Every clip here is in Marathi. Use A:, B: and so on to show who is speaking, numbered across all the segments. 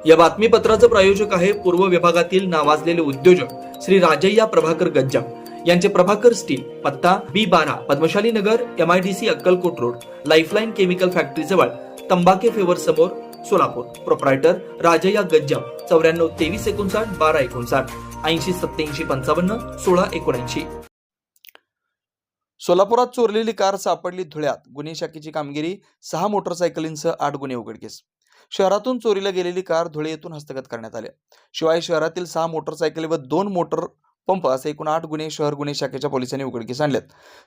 A: या बातमीपत्राचं प्रायोजक आहे पूर्व विभागातील नावाजलेले उद्योजक श्री राजय्या प्रभाकर गज्जाम यांचे प्रभाकर स्टील, पत्ता B12 पद्मशाली नगर, MIDC Akkalkot road, lifeline chemical factory जवळ, तंबाके फेवर समोर, सोलापूर. प्रोप्रायटर राजय्या गज्जाम 94 23 59 12 59 80 87 55 16 79.
B: सोलापुरात चोरलेली कार सापडली धुळ्यात. गुन्हे शाखेची कामगिरी. 6 मोटरसायकलींसह 8 गुन्हे उघडकीस. शहरातून चोरीला गेलेली कार धुळे येथून हस्तगत करण्यात आले. शिवाय शहरातील 6 मोटरसायकली व 2 मोटर पंप असे एकूण 8 गुन्हे शहर गुन्हे शाखेच्या पोलिसांनी उघडकीस आणलेत.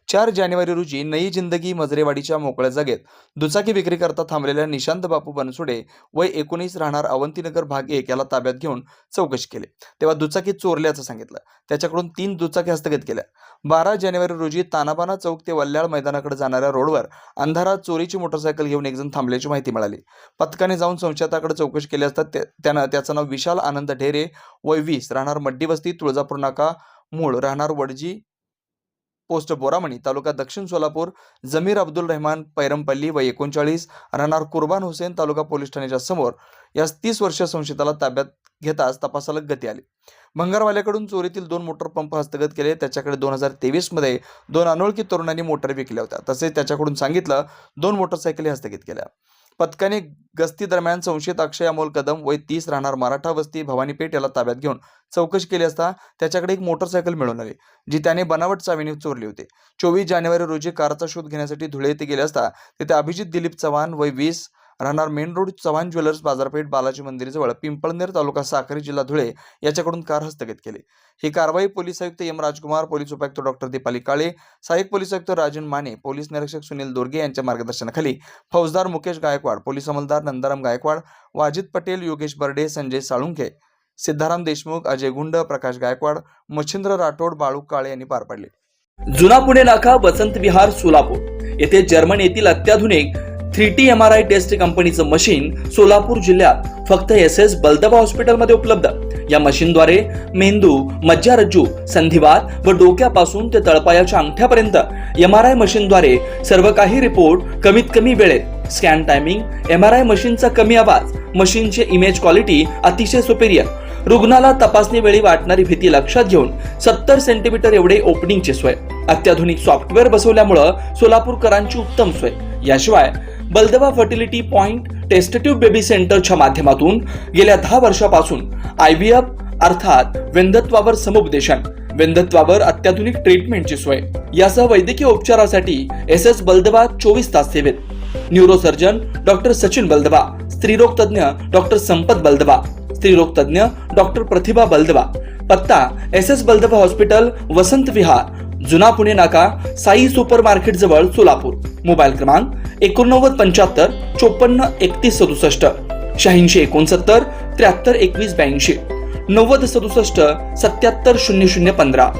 B: 4 जानेवारी रोजी नई जिंदगी मजरेवाडीच्या मोकळ्या जागेत दुचाकी विक्री करता थांबलेल्या निशांत बापू बनसोडे वय 19 राहणार अवंतीनगर भाग 1 याला ताब्यात घेऊन चौकशी केली तेव्हा दुचाकी चोरल्याचं सांगितलं. त्याच्याकडून 3 दुचाकी हस्तगत केल्या. 12 जानेवारी रोजी तानाबाना चौक ते वल्याळ मैदानाकडे जाणाऱ्या रोडवर अंधारात चोरीची मोटरसायकल घेऊन एक जण थांबल्याची माहिती मिळाली. पथकाने जाऊन संशयिताकडे चौकशी केली असता त्यानं त्याचं नाव विशाल आनंद ढेरे वय 20 राहणार मड्डी वस्ती तुळजापूर नाका मूळ राहणार वडजी पोस्ट बोरामणी तालुका दक्षिण सोलापूर, जमीर अब्दुल रहमान पैरमपल्ली वय 39 राहणार कुर्बान हुसेन तालुका पोलीस ठाण्याच्या समोर या 30 वर्षीय संशयिताला ताब्यात घेताच तपासाला गती आली. भंगारवाल्याकडून चोरीतील 2 मोटर पंप हस्तगत केले. त्याच्याकडे 2023 मध्ये 2 अनोळखी तरुणांनी मोटर विकल्या होत्या. तसेच त्याच्याकडून सांगितलं 2 मोटरसायकली हस्तगत केल्या. पथकाने गस्ती दरम्यान संशयित अक्षय अमोल कदम वय 30 राहणार मराठा वस्ती भवानीपेठ याला ताब्यात घेऊन चौकशी केली असता त्याच्याकडे एक मोटरसायकल मिळून आली जी त्याने बनावट चावीने चोरली होती. 24 जानेवारी रोजी कारचा शोध घेण्यासाठी धुळे येथे गेले असता तिथे अभिजित दिलीप चव्हाण वय 20 राहणार मेन रोड चव्हाण ज्वेलर्स बाजारपेठ बालाजी मंदिरजवळ पिंपळनेर तालुका साक्री जिल्हा धुळे याच्याकडून कार हस्तगत केली. ही कारवाई पोलीस आयुक्त एम राजकुमार, पोलीस उपायुक्त डॉक्टर दीपाली काळे, सहाय्यक पोलीस आयुक्त राजन माने, पोलीस निरीक्षक सुनील दोरगे यांच्या मार्गदर्शनाखाली फौजदार मुकेश गायकवाड, पोलीस अंमलदार नंदाराम गायकवाड, वाजिद पटेल, योगेश बर्डे, संजय साळुंखे, सिद्धाराम देशमुख, अजय गुंड, प्रकाश गायकवाड, मच्छिंद्र राठोड, बाळू काळे यांनी पार पाडले.
A: जुना पुणे नाका, वसंत विहार, सोलापूर येथे जर्मन येथील अत्याधुनिक 3T MRI टेस्ट कंपनीचं मशीन सोलापूर जिल्ह्यात फक्त SS बलदबा हॉस्पिटलमध्ये उपलब्ध. या मशीनद्वारे मेंदू, मज्जारज्जू, संधिवात व डोक्यापासून ते तळपायाच्या अंगठ्यापर्यंत MRI मशीनद्वारे सर्व काही रिपोर्ट कमीत कमी वेळेत. स्कॅन टायमिंग, MRI मशीनचा कमी आवाज, मशीनचे इमेज क्वालिटी अतिशय सुपेरियर. रुग्णाला तपासणी वेळी वाटणारी भीती लक्षात घेऊन 70 सेंटीमीटर एवढे ओपनिंगची सोय. अत्याधुनिक सॉफ्टवेअर बसवल्यामुळे सोलापूरकरांची उत्तम सोय. याशिवाय बलदबा फर्टिलिटी पॉइंट टेस्टेटिव्ह बेबी सेंटरच्या माध्यमातून गेल्या 10 वर्षापासून IVF अर्थात वेंधत्वावर समुपदेशन, वेंधत्वावर अत्याधुनिक ट्रीटमेंटची सोय. यासह वैद्यकीय उपचारासाठी SS बलदबा 24 तास सेवेत. न्यूरोसर्जन डॉक्टर सचिन बलदबा, स्त्रीरोग तज्ञ डॉक्टर संपत बलदबा, स्त्रीरोग तज्ञ डॉक्टर प्रतिभा बलदबा. पत्ता SS बलदबा हॉस्पिटल, वसंत विहार, जुना पुणे नाका, साई सुपर मार्केट जवळ, सोलापूर. मोबाईल क्रमांक 89 75 54 31 67, 86 69 73 21 82, 90 67 77 00 15.